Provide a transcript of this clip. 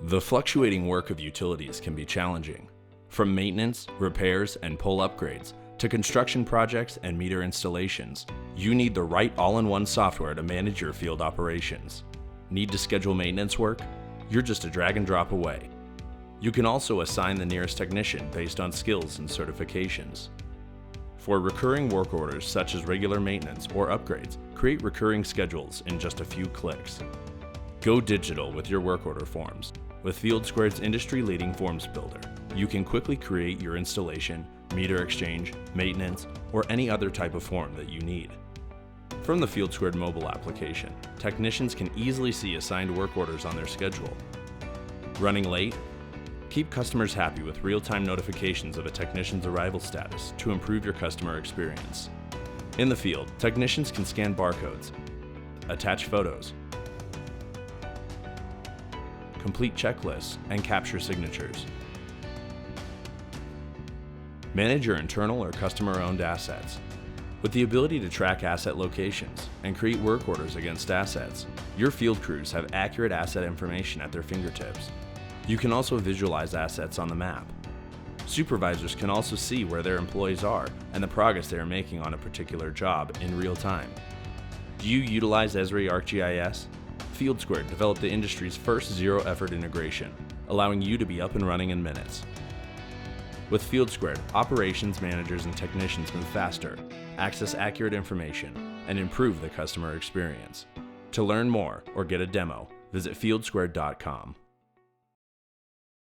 The fluctuating work of utilities can be challenging. From maintenance, repairs, and pole upgrades, to construction projects and meter installations, you need the right all-in-one software to manage your field operations. Need to schedule maintenance work? You're just a drag and drop away. You can also assign the nearest technician based on skills and certifications. For recurring work orders such as regular maintenance or upgrades, create recurring schedules in just a few clicks. Go digital with your work order forms. With FieldSquared's industry-leading forms builder, you can quickly create your installation, meter exchange, maintenance, or any other type of form that you need. From the FieldSquared mobile application, technicians can easily see assigned work orders on their schedule. Running late? Keep customers happy with real-time notifications of a technician's arrival status to improve your customer experience. In the field, technicians can scan barcodes, attach photos, complete checklists, and capture signatures. Manage your internal or customer-owned assets. With the ability to track asset locations and create work orders against assets, your field crews have accurate asset information at their fingertips. You can also visualize assets on the map. Supervisors can also see where their employees are and the progress they are making on a particular job in real time. Do you utilize Esri ArcGIS? FieldSquared developed the industry's first zero-effort integration, allowing you to be up and running in minutes. With FieldSquared, operations managers and technicians move faster, access accurate information, and improve the customer experience. To learn more or get a demo, visit fieldsquared.com.